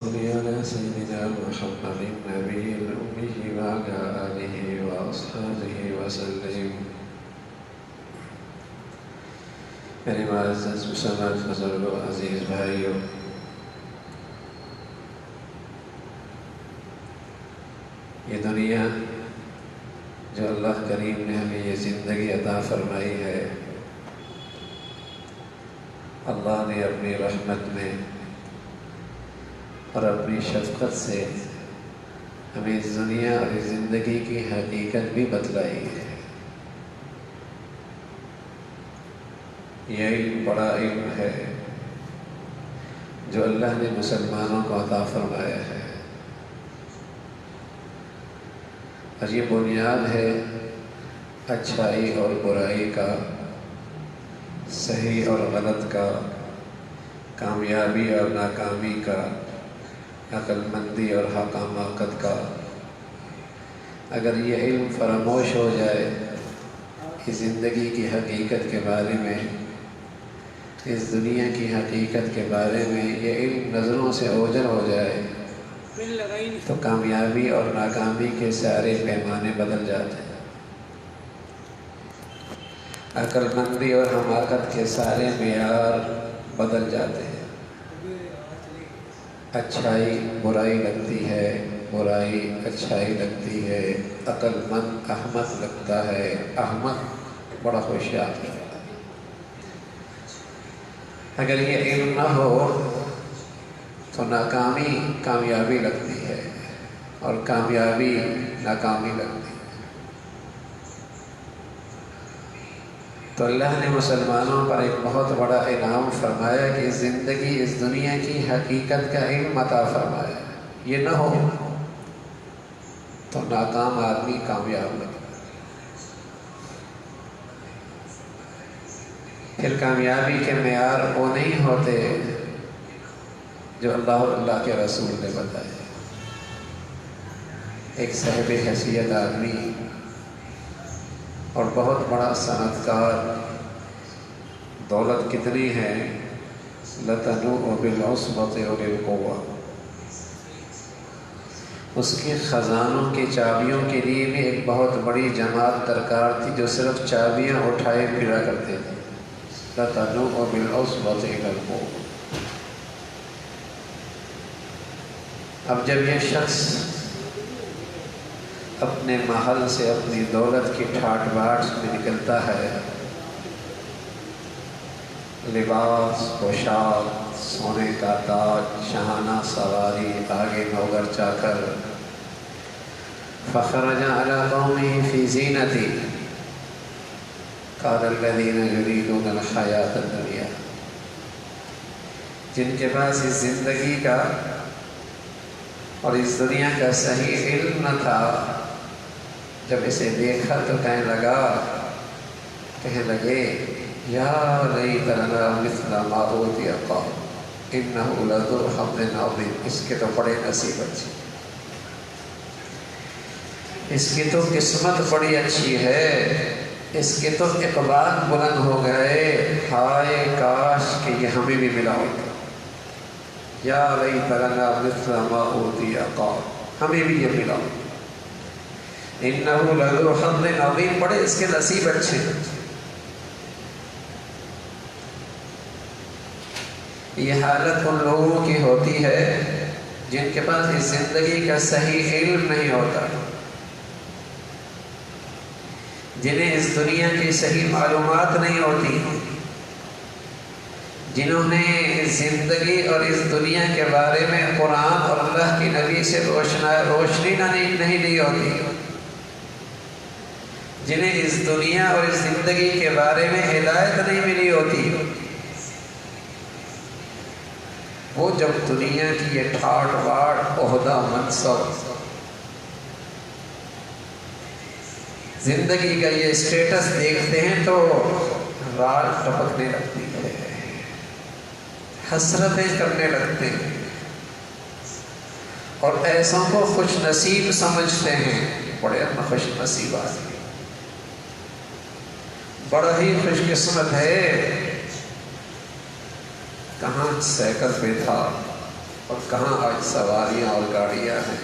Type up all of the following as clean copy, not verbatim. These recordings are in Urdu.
صل على سيدنا محمد النبي الأمي وعلى آله وأصحابه وسلم. میرے معزز مسلمان بزرگوں، عزیز بھائیوں، یہ دنیا جو اللہ کریم نے ہمیں یہ زندگی عطا فرمائی ہے، اللہ نے اپنی رحمت میں اور اپنی شفقت سے ہمیں اس دنیا اور اس زندگی کی حقیقت بھی بتلائی ہے۔ یہ علم بڑا علم ہے جو اللہ نے مسلمانوں کو عطا فرمایا ہے، اور یہ بنیاد ہے اچھائی اور برائی کا، صحیح اور غلط کا، کامیابی اور ناکامی کا، عقل مندی اور حماقت کا۔ اگر یہ علم فراموش ہو جائے کہ زندگی کی حقیقت کے بارے میں، اس دنیا کی حقیقت کے بارے میں یہ علم نظروں سے اوجھل ہو جائے، تو کامیابی اور ناکامی کے سارے پیمانے بدل جاتے ہیں، عقل مندی اور حماقت کے سارے معیار بدل جاتے ہیں۔ اچھائی برائی لگتی ہے، برائی اچھائی لگتی ہے، عقل مند احمق لگتا ہے، احمق بڑا ہوشیار لگتا ہے۔ اگر یہ علم نہ ہو تو ناکامی کامیابی لگتی ہے اور کامیابی ناکامی لگتی ہے۔ تو اللہ نے مسلمانوں پر ایک بہت بڑا انعام فرمایا کہ زندگی اس دنیا کی حقیقت کا علم عطا فرمایا۔ یہ نہ ہو تو ناکام آدمی کامیاب لگے۔ پھر کامیابی کے معیار وہ نہیں ہوتے جو اللہ اور اللہ کے رسول نے بتائے۔ ایک صاحب حیثیت آدمی اور بہت بڑا صنعتکار، دولت کتنی ہے، لَتَنُوءُ بِالْعُصْبَةِ أُولِي الْقُوَّةِ، اس کے خزانوں کی چابیوں کے لیے بھی ایک بہت بڑی جماعت درکار تھی جو صرف چابیاں اٹھائے پھرا کرتے تھے۔ لَتَنُوءُ بِالْعُصْبَةِ إِلَى الْقُوَّةِ۔ اب جب یہ شخص اپنے محل سے اپنی دولت کی ٹھاٹ باٹ میں نکلتا ہے، لباس، پوشاک، سونے کا تاج، شاہانہ سواری، آگے نوکر چاکر، فخرج علی قومہ فی زینتی، قال الذین یریدون الحیاۃ الدنیا۔ جن کے پاس اس زندگی کا اور اس دنیا کا صحیح علم نہ تھا، جب اسے دیکھا تو کہنے لگے یا لیت لنا مثل ما اوتی قوم انہ لذو حظ عظیم۔ اس کے تو بڑے نصیب اچھی، اس کی تو قسمت بڑی اچھی ہے، اس کے تو اقبال بلند ہو گئے، ہائے کاش کہ یہ ہمیں بھی ملا ہوتا۔ یا لیت لنا مثل ما اوتی قوم، ہمیں بھی یہ ملا ہوتا۔ انہ لذو حظ عظیم، بڑے اس کے نصیب اچھے۔ یہ حالت ان لوگوں کی ہوتی ہے جن کے پاس اس زندگی کا صحیح علم نہیں ہوتا، جنہیں اس دنیا کی صحیح معلومات نہیں ہوتی، جنہوں نے اس زندگی اور اس دنیا کے بارے میں قرآن اور اللہ کی نبی سے روشنی نہیں لی ہوتی، جنہیں اس دنیا اور اس زندگی کے بارے میں ہدایت نہیں ملی ہوتی، وہ جب دنیا کی یہ ٹھاٹ باٹ، عہدہ، منصب، زندگی کا یہ اسٹیٹس دیکھتے ہیں تو رات ٹپکنے لگتی ہے، حسرتیں کرنے لگتے ہیں، اور ایسوں کو خوش نصیب سمجھتے ہیں۔ بڑے خوش نصیب آدمی، بڑا ہی خوش قسمت ہے، کہاں سائیکل پہ تھا، اور کہاں آج سواریاں اور گاڑیاں ہیں،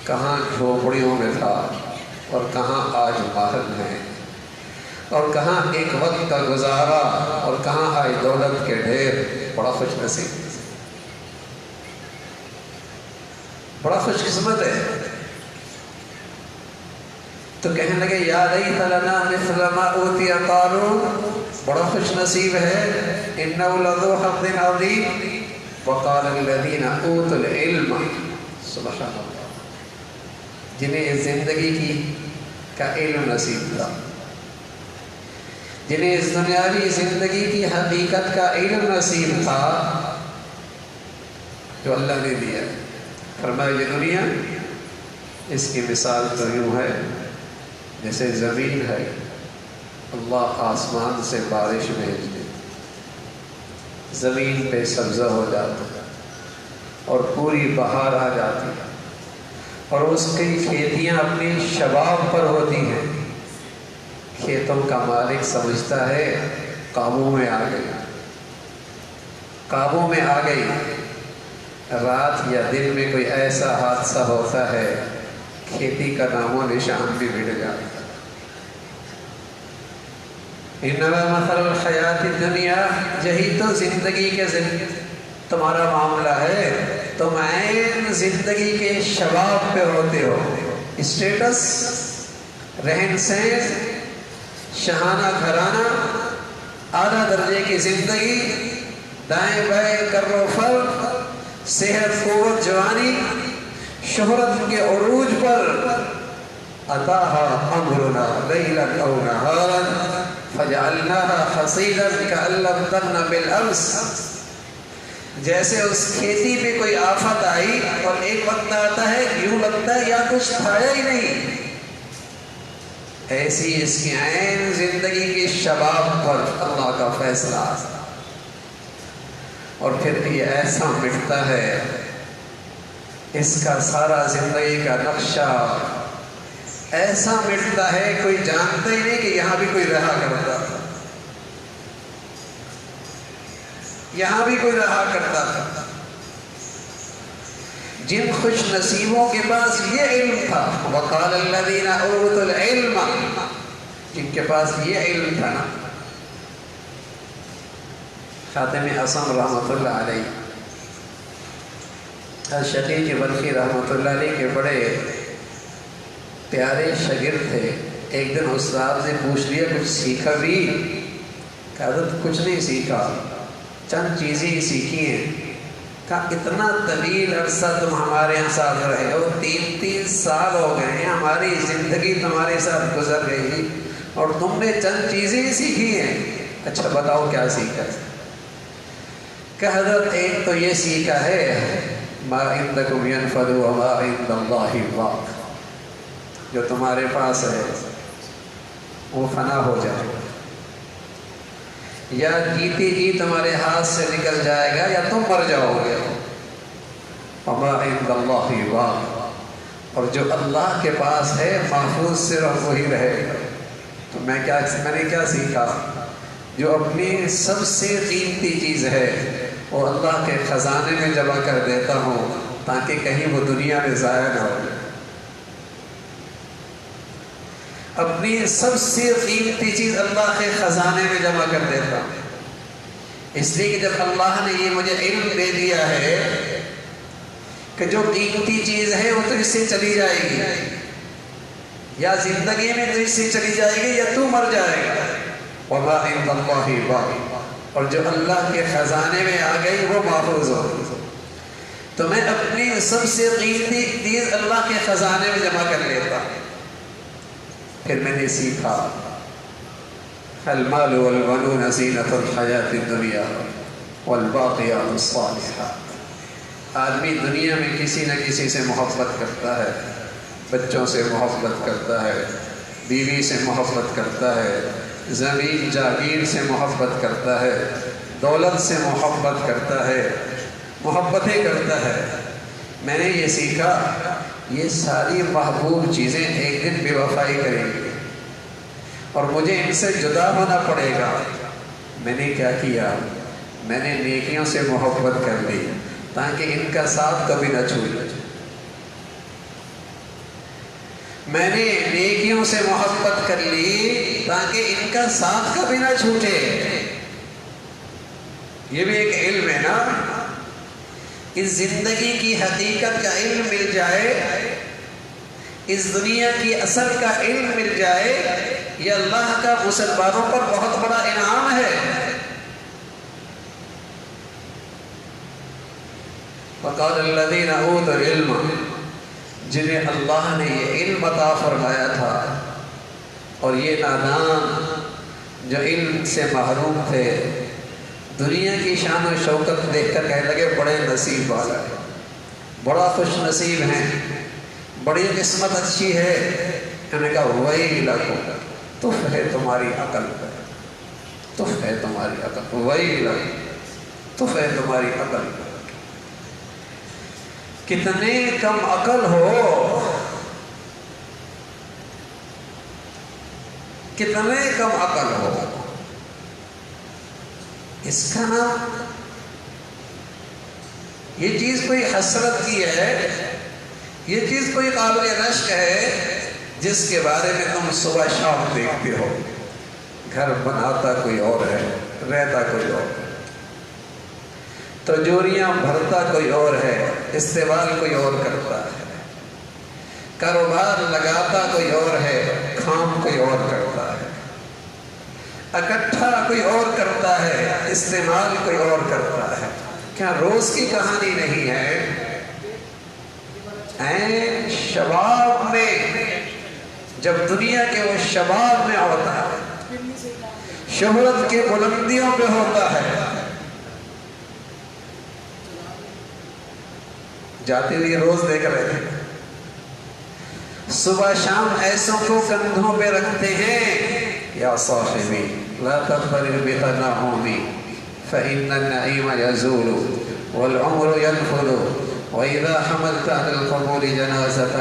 کہاں جھوپڑیوں میں تھا اور کہاں آج محل ہیں، اور کہاں ایک وقت کا گزارا اور کہاں آج دولت کے ڈھیر۔ بڑا خوش نصیب، بڑا خوش قسمت ہے۔ تو کہنے لگے یا لیت لنا مثل ما اوتی قارون، بڑا خوش نصیب ہے، انه لذو حظ عظیم۔ وقال الذین اوتوا العلم، سبحان اللہ، جنہیں اس زندگی کا علم نصیب تھا، جنہیں اس دنیاوی زندگی کی حقیقت کا علم نصیب تھا، جو اللہ نے دیا، فرمایا یہ دنیا اس کی مثال تو یوں ہے جیسے زمین ہے، اللہ آسمان سے بارش بھیج دے، زمین پہ سبزہ ہو جاتا ہے اور پوری بہار آ جاتی ہے، اور اس کی کھیتیاں اپنی شباب پر ہوتی ہیں، کھیتوں کا مالک سمجھتا ہے قابو میں آ گئی، قابو میں آ گئی، رات یا دن میں کوئی ایسا حادثہ ہوتا ہے کھیتی کا نام و نشان بھی مٹ جاتا ہے۔ انما مثل الحیات الدنیا، یہی تو زندگی کے تمہارا معاملہ ہے، تم عین زندگی کے شباب پہ ہوتے ہو، اسٹیٹس، رہن سہن، شہانہ گھرانہ، اعلیٰ درجے کی زندگی، دائیں بائیں کر و فر، صحت قوت جوانی، شہرت کے عروج پر، اتاها امرنا لیلا او نہارا فجعلناها حصیدا کأن لم تغن بالامس، جیسے اس کھیتی پہ کوئی آفت آئی اور ایک وقت آتا ہے یوں لگتا ہے یا کچھ تھایا ہی نہیں، ایسی اس کی عین زندگی کے شباب پر اللہ کا فیصلہ آتا، اور پھر یہ ایسا مٹتا ہے، اس کا سارا زندگی کا نقشہ ایسا مٹتا ہے کوئی جانتا ہی نہیں کہ یہاں بھی کوئی رہا کرتا تھا، یہاں بھی کوئی رہا کرتا تھا۔ جن خوش نصیبوں کے پاس یہ علم تھا، وقال الذین اوتوا العلم، جن کے پاس یہ علم تھا نا، خاتم اعصم رحمۃ اللہ علیہ، شقیق بلخی رحمۃ اللہ علیہ کے بڑے پیارے شاگرد تھے۔ ایک دن استاد نے پوچھ لیا کچھ سیکھا بھی؟ کہا کچھ نہیں سیکھا، چند چیزیں ہی سیکھی ہیں۔ کہا اتنا طویل عرصہ تم ہمارے یہاں ساتھ رہے ہو، 3 سال ہو گئے ہیں، ہماری زندگی تمہارے ساتھ گزر گئی اور تم نے چند چیزیں ہی سیکھی ہیں، اچھا بتاؤ کیا سیکھا؟ کہ حضرت ایک تو یہ سیکھا ہے ما عندکم ینفد وما عند اللہ باق، جو تمہارے پاس ہے وہ فنا ہو جائے گا، یا جیتی جی تمہارے ہاتھ سے نکل جائے گا یا تم مر جاؤ گے، وما عند اللہ باق، اور جو اللہ کے پاس ہے محفوظ صرف وہی رہے گا۔ تو میں نے کیا سیکھا؟ جو اپنی سب سے قیمتی چیز ہے وہ اللہ کے خزانے میں جمع کر دیتا ہوں تاکہ کہیں وہ دنیا میں ضائع نہ ہو۔ اپنی سب سے قیمتی چیز اللہ کے خزانے میں جمع کر دیتا ہوں، اس لیے کہ جب اللہ نے یہ مجھے علم دے دیا ہے کہ جو قیمتی چیز ہے وہ تو اس سے چلی جائے گی، یا زندگی میں تو اس سے چلی جائے گی یا تو مر جائے گا، وما عند اللہ باق، اور جو اللہ کے خزانے میں آ گئی وہ محفوظ ہوگی۔ تو میں اپنی سب سے قیمتی چیز اللہ کے خزانے میں جمع کر لیتا۔ پھر میں نے سیکھا المال والبنون زینۃ الحیات الدنیا والباقیات الصالحات، آدمی دنیا میں کسی نہ کسی سے محبت کرتا ہے، بچوں سے محبت کرتا ہے، بیوی سے محبت کرتا ہے، زمین جاگیر سے محبت کرتا ہے، دولت سے محبت کرتا ہے، محبتیں کرتا ہے۔ میں نے یہ سیکھا یہ ساری محبوب چیزیں ایک دن بے وفائی کریں گی اور مجھے ان سے جدا ہونا پڑے گا۔ میں نے کیا کیا؟ میں نے نیکیوں سے محبت کر لی، تاکہ ان کا ساتھ کبھی نہ چھوٹے۔ میں نے نیکیوں سے محبت کر لی تاکہ ان کا ساتھ کبھی نہ چھوٹے۔ یہ بھی ایک علم ہے نا، اس زندگی کی حقیقت کا علم مل جائے، اس دنیا کی اصل کا علم مل جائے، یہ اللہ کا مسلمانوں پر بہت بڑا انعام ہے۔ فقال الذین اوتوا العلم، جنہیں اللہ نے یہ علم عطا فرمایا تھا، اور یہ نادان جو علم سے محروم تھے دنیا کی شان و شوکت دیکھ کر کہنے لگے بڑے نصیب والا ہے، بڑا خوش نصیب ہیں، بڑی قسمت اچھی ہے۔ انہوں نے کہا ویلکم، تف ہے تمہاری عقل پر، تف ہے تمہاری عقل، ویلکم، تف ہے تمہاری عقل پر۔ کتنے کم عقل ہو، کتنے کم عقل ہو۔ اس کا نام یہ چیز کوئی حسرت کی ہے، یہ چیز کوئی قابل رشک ہے جس کے بارے میں تم صبح شام دیکھتے ہو۔ گھر بناتا کوئی اور ہے، رہتا کوئی اور ہے، تجوریاں بھرتا کوئی اور ہے، استعمال کوئی اور کرتا ہے، کاروبار لگاتا کوئی اور ہے، کام کوئی اور کرتا ہے، اکٹھا کوئی اور کرتا ہے، استعمال کوئی اور کرتا ہے۔ کیا روز کی کہانی نہیں ہے؟ این شباب میں، جب دنیا کے وہ شباب میں ہوتا ہے، شہرت کے بلندیوں پہ ہوتا ہے، جاتے ہوئے روز دیکھ رہے تھے، صبح شام ایسوں کو کندھوں پہ رکھتے ہیں، یا صاحبی لا تغترر بتنعمی فإن النعیم یزول والعمر ينفذ وإذا حملت عن القبور جنازة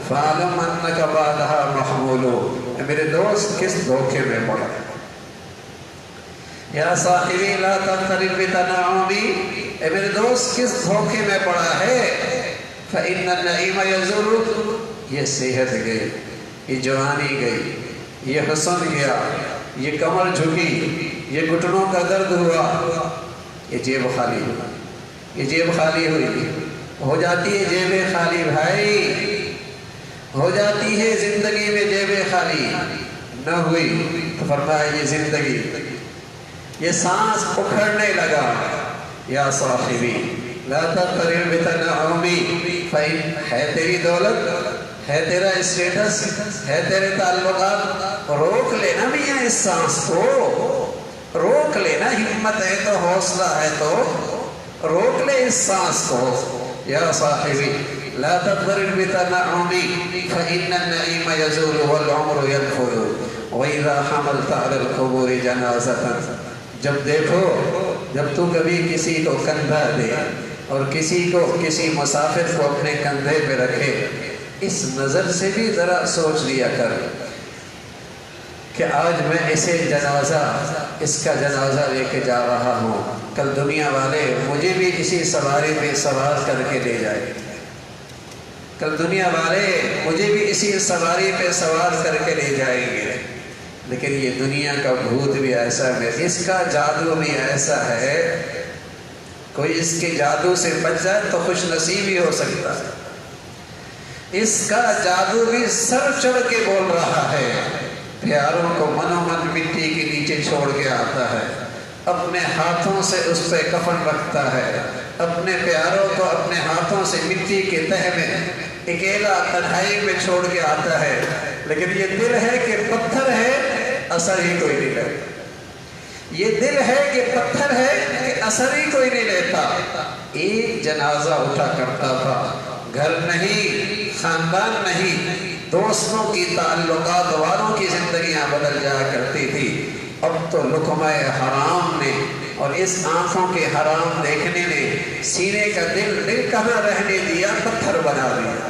فاعلم أنك بعدها محمول۔ میرے دوست کس دھوکے میں پڑا؟ یا صاحبی لا تغترر بتنعمی، اے میرے دوست کس دھوکے میں پڑا ہے؟ فإن النعیم یزول، یہ صحت گئی، یہ جوانی گئی، یہ حسن گیا، یہ کمر جھکی، یہ گھٹنوں کا درد ہوا، یہ جیب خالی ہوئی، یہ جیب خالی ہوئی، ہو جاتی ہے جیبیں خالی بھائی، ہو جاتی ہے زندگی میں جیبیں خالی۔ نہ ہوئی تو فرمایا یہ زندگی، یہ سانس اکھڑنے لگا، یا صاحبی لا تغترر بتنعمی فإن، ہے تیری دولت، ہے تیرا اسٹیٹس، ہے تیرے تعلقات، روک لینا میاں اس سانس کو، روک لینا، ہمت ہے تو حوصلہ ہے تو روک لے اس سانس کو۔ یا صاحبی لا تغترر بتنعمی فإن النعیم یزول والعمر ينفذ وإذا حملت على القبور جنازة۔ جب دیکھو، جب تو کبھی کسی کو کندھا دے اور کسی مسافر کو اپنے کندھے پہ رکھے، اس نظر سے بھی ذرا سوچ لیا کر کہ آج میں اسے جنازہ، اس کا جنازہ لے کے جا رہا ہوں، کل دنیا والے مجھے بھی اسی سواری پہ سوار کر کے لے جائے، کل دنیا والے مجھے بھی اسی سواری پہ سوار کر کے لے جائیں گے۔ لیکن یہ دنیا کا بھوت بھی ایسا ہے، اس کا جادو بھی ایسا ہے، کوئی اس کے جادو سے بچ جائے تو خوش نصیب ہی ہو سکتا ہے۔ اس کا جادو بھی سر چڑھ کے بول رہا ہے، پیاروں کو منو من مٹی کے نیچے چھوڑ کے آتا ہے، اپنے ہاتھوں سے اس پہ کفن رکھتا ہے، اپنے پیاروں کو اپنے ہاتھوں سے مٹی کے تہہ میں اکیلا تنہائی میں چھوڑ کے آتا ہے، لیکن یہ دل ہے کہ پتھر ہے، اثر ہی کوئی نہیں لیتا، یہ دل ہے کہ پتھر ہے کہ اثر ہی کوئی نہیں لیتا۔ ایک جنازہ اٹھا کرتا تھا، گھر نہیں، خاندان نہیں، دوستوں کی، تعلقات والوں کی زندگیاں بدل جایا کرتی تھی۔ اب تو لقمہ حرام نے اور اس آنکھوں کے حرام دیکھنے نے سینے کا دل کہاں رہنے دیا، پتھر بنا دیا۔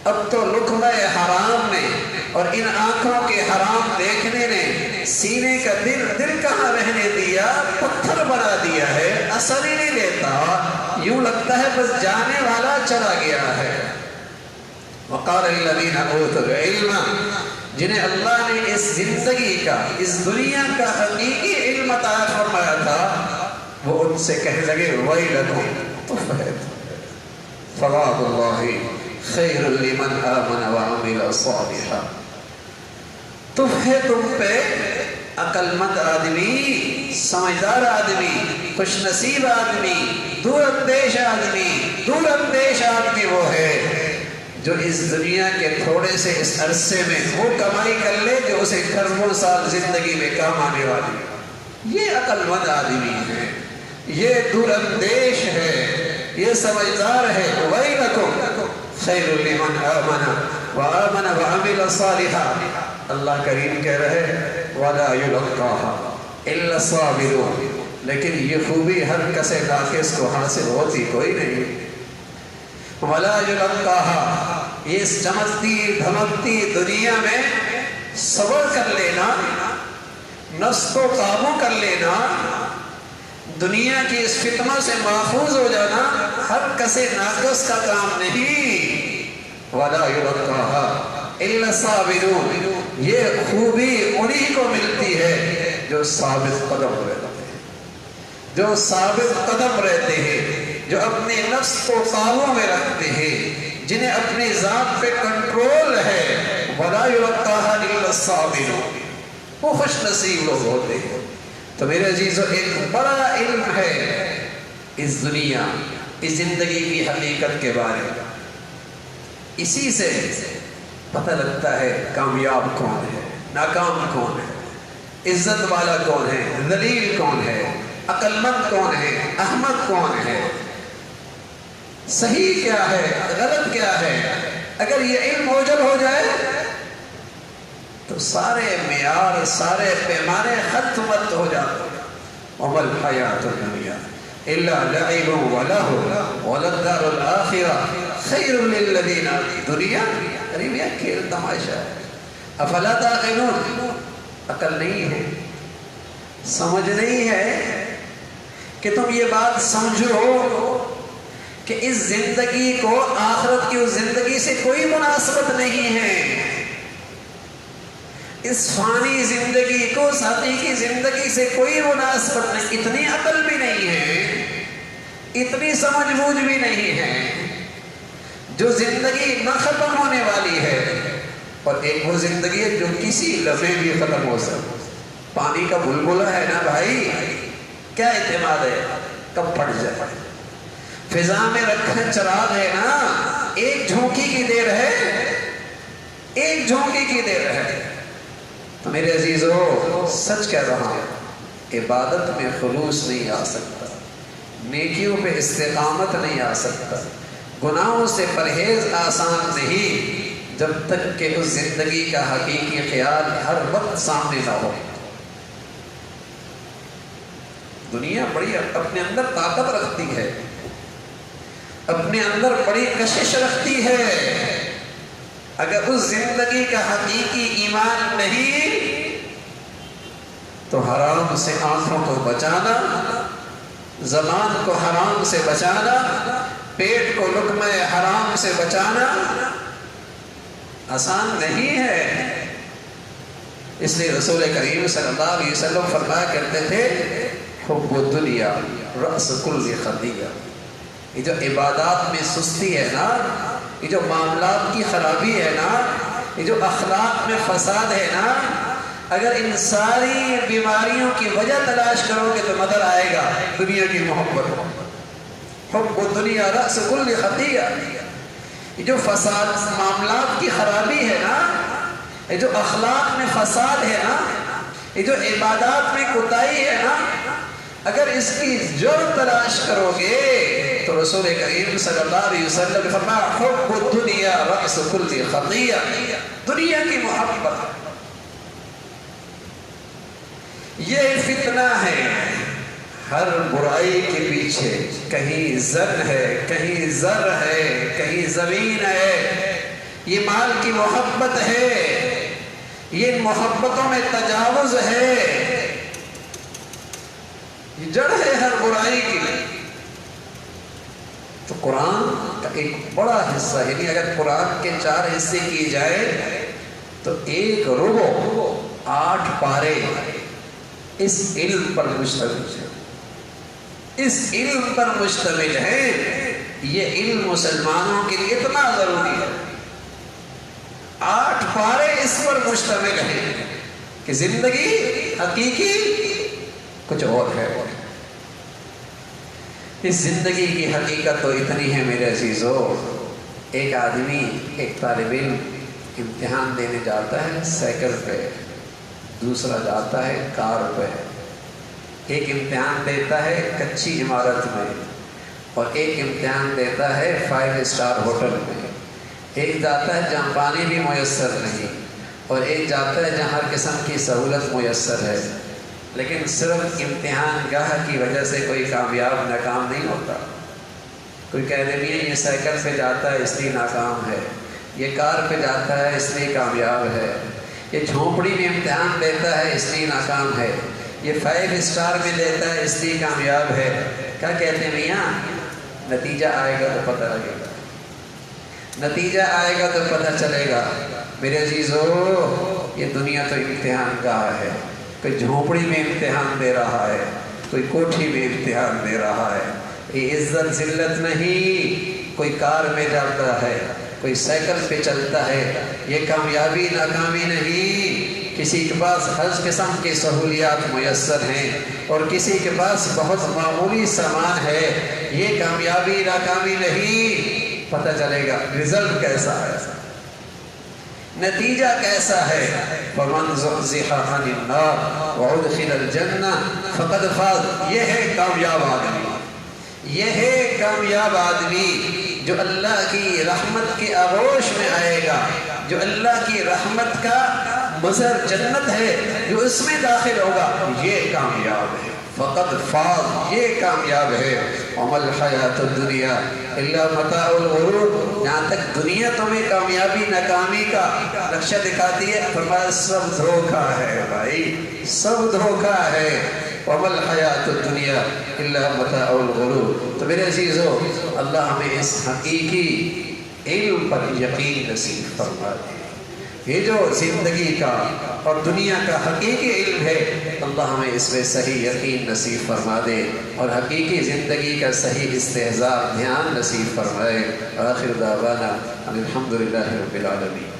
اب تو لقمہ حرام نے اور ان آنکھوں کے حرام دیکھنے نے سینے کا دل کہاں رہنے دیا، پتھر بنا دیا ہے، اثر ہی نہیں لیتا، یوں لگتا ہے بس جانے والا چلا گیا ہے۔ وقال الذین اوتوا العلم، جنہیں اللہ نے اس زندگی کا، اس دنیا کا حقیقی علم عطا فرمایا تھا، وہ ان سے کہنے لگے ویلکم ثواب اللہ خیر لمن آمن وعمل صالحا۔ تم ہے تم پہ عقل مند آدمی، سمجھدار آدمی، خوش نصیب آدمی، دور اندیش آدمی وہ ہے جو اس دنیا کے تھوڑے سے اس عرصے میں وہ کمائی کر لے جو اسے کروڑوں سال زندگی میں کام آنے والی۔ یہ عقل مند آدمی ہے، یہ دور اندیش ہے، یہ سمجھدار ہے۔ وَيْلَكُمْ خَيْرٌ لِمَنْ آمَنَ وَعَمِلَ صَالِحًا۔ اللہ کریم کہہ رہے وَلَا يُلَقَّاهَا إِلَّا الصَّابِرُونَ، لیکن یہ خوبی ہر کسے ناقص کو حاصل ہوتی کوئی نہیں۔ وَلَا يُلَقَّاهَا، یہ اس چمکتی دھمکتی دنیا میں صبر کر لینا، نفس کو قابو کر لینا، دنیا کی اس فتنوں سے محفوظ ہو جانا ہر کسے ناقص کا کام نہیں۔ وَلَا يُلَقَّاهَا إِلَّا الصَّابِرُونَ، یہ خوبی انہی کو ملتی ہے جو ثابت قدم رہتے ہیں، جو ثابت قدم رہتے ہیں، جو اپنے نفس کو قابو میں رکھتے ہیں، جنہیں اپنی ذات پہ کنٹرول ہے۔ وَلَا يُلَقَّاهَا إِلَّا الصَّابِرُونَ، وہ خوش نصیب لوگ ہوتے ہیں۔ تو میرے عزیزو، ایک بڑا علم ہے اس دنیا، اس زندگی کی حقیقت کے بارے میں۔ اسی سے پتہ لگتا ہے کامیاب کون ہے، ناکام کون ہے، عزت والا کون ہے، ذلیل کون ہے، عقل مند کون ہے، احمق کون ہے، صحیح کیا ہے، غلط کیا ہے۔ اگر یہ علم اوجل ہو جائے تو سارے معیار، سارے پیمانے ختم ہو جاتے ہیں۔ وَمَا الْحَيَاةُ الدُّنْيَا إِلَّا لَعِبٌ وَلَهْوٌ وَلَلدَّارُ الْآخِرَةُ خَيْرٌ لِلَّذِينَ، دنیا قریب یہ کھیل تماشا ہے۔ افلا تعقلون، عقل نہیں ہے، سمجھ نہیں ہے کہ تم یہ بات سمجھو کہ اس زندگی کو آخرت کی اس زندگی سے کوئی مناسبت نہیں ہے، اس فانی زندگی کو اس حقیقی زندگی سے کوئی مناسبت نہیں۔ اتنی عقل بھی نہیں ہے، اتنی سمجھ بوجھ بھی نہیں ہے۔ جو زندگی نہ ختم ہونے والی ہے، اور ایک وہ زندگی ہے جو کسی لمحے بھی ختم ہو سکتی۔ پانی کا بلبلا ہے نا بھائی، کیا اعتماد ہے کب پھٹ جائے۔ فضا میں رکھا چراغ ہے نا، ایک جھونکی کی دیر ہے، ایک جھونکی کی دیر ہے۔ تو میرے عزیزو، سچ کہہ رہا ہوں، عبادت میں خلوص نہیں آ سکتا، نیکیوں پہ استقامت نہیں آ سکتا، گناہوں سے پرہیز آسان نہیں جب تک کہ اس زندگی کا حقیقی خیال ہر وقت سامنے نہ ہو۔ دنیا بڑی اپنے اندر طاقت رکھتی ہے، اپنے اندر بڑی کشش رکھتی ہے۔ اگر اس زندگی کا حقیقی ایمان نہیں تو حرام سے آنکھوں کو بچانا، زبان کو حرام سے بچانا، پیٹ کو لقمہ حرام سے بچانا آسان نہیں ہے۔ اس لیے رسول کریم صلی اللہ علیہ وسلم فرمایا کرتے تھے حب الدنیا رأس کل خطیہ۔ یہ جو عبادات میں سستی ہے نا، یہ جو معاملات کی خرابی ہے نا، یہ جو اخلاق میں فساد ہے نا، اگر ان ساری بیماریوں کی وجہ تلاش کرو گے تو نظر آئے گا دنیا کی محبت۔ حب الدنیا رأس کل خطیہ، یہ جو فساد معاملات کی خرابی ہے نا، یہ جو اخلاق میں فساد ہے نا، یہ جو عبادات میں کوتاہی ہے نا، اگر اس کی جڑ تلاش کرو گے تو رسول کریم صلی اللہ علیہ وسلم نے فرمایا حب الدنیا رأس کل خطیہ، دنیا کی محبت یہ فتنہ ہے۔ ہر برائی کے پیچھے کہیں زن ہے، کہیں زر ہے، کہیں زمین ہے۔ یہ مال کی محبت ہے، یہ ان محبتوں میں تجاوز ہے، یہ جڑ ہے ہر برائی کی۔ تو قرآن کا ایک بڑا حصہ، یعنی اگر قرآن کے 4 حصے کیے جائے تو 1 ربع 8 پارے اس علم پر مشتمل ہے، اس علم پر مشتمل ہے۔ یہ علم مسلمانوں کے لیے اتنا ضروری ہے، 8 پارے اس پر مشتمل ہیں کہ زندگی حقیقی کچھ اور ہے۔ اس زندگی کی حقیقت تو اتنی ہے میرے عزیزو، ایک آدمی، ایک طالب علم امتحان دینے جاتا ہے سائیکل پہ، دوسرا جاتا ہے کار پہ، ایک امتحان دیتا ہے کچی عمارت میں، اور ایک امتحان دیتا ہے 5 اسٹار ہوٹل میں، ایک جاتا ہے جہاں پانی بھی میسر نہیں، اور ایک جاتا ہے جہاں ہر قسم کی سہولت میسر ہے، لیکن صرف امتحان گاہ کی وجہ سے کوئی کامیاب ناکام نہیں ہوتا۔ کوئی کہہ دے نہیں یہ سائیکل پہ جاتا ہے اس لیے ناکام ہے، یہ کار پہ جاتا ہے اس لیے کامیاب ہے، یہ جھونپڑی میں امتحان دیتا ہے اس لیے ناکام ہے، یہ 5 اسٹار میں دیتا ہے اس لیے کامیاب ہے۔ کیا کہتے ہیں میاں؟ نتیجہ آئے گا تو پتہ لگے گا، نتیجہ آئے گا تو پتہ چلے گا۔ میرے عزیزو، یہ دنیا تو امتحان گاہ ہے، کوئی جھونپڑی میں امتحان دے رہا ہے، کوئی کوٹھی میں امتحان دے رہا ہے۔ یہ عزت ذلت نہیں، کوئی کار میں جاتا ہے، کوئی سائیکل پہ چلتا ہے، یہ کامیابی ناکامی نہیں۔ کسی کے پاس ہر قسم کی سہولیات میسر ہیں اور کسی کے پاس بہت معمولی سامان ہے، یہ کامیابی ناکامی نہیں۔ پتہ چلے گا رزلٹ کیسا ہے، نتیجہ کیسا ہے۔ فَمَنْ زُحْزِحَ عَنِ النَّارِ وَأُدْخِلَ الْجَنَّةَ فَقَدْ فَازَ۔ یہ ہے کامیاب آدمی، یہ ہے کامیاب آدمی جو اللہ کی رحمت کے آغوش میں آئے گا، جو اللہ کی رحمت کا مظہر جنت ہے جو اس میں داخل ہوگا، یہ کامیاب ہے۔ فقد فاز، یہ کامیاب ہے۔ وَمَا الْحَيَاةُ الدُّنْيَا إِلَّا مَتَاعُ الْغُرُورِ۔ جہاں تک دنیا تمہیں کامیابی ناکامی کا نقشہ دکھاتی ہے، فرمایا سب دھوکہ ہے بھائی، سب دھوکہ ہے۔ وَمَا الْحَيَاةُ الدُّنْيَا إِلَّا مَتَاعُ الْغُرُورِ۔ تو میرے عزیزو، اللہ ہمیں اس حقیقی علم پر یقین نصیب فرما دے۔ یہ جو زندگی کا اور دنیا کا حقیقی علم ہے، اللہ ہمیں اس میں صحیح یقین نصیب فرما دے اور حقیقی زندگی کا صحیح استحضار دھیان نصیب فرمائے۔ آخر دعوانا الحمدللہ رب العالمین۔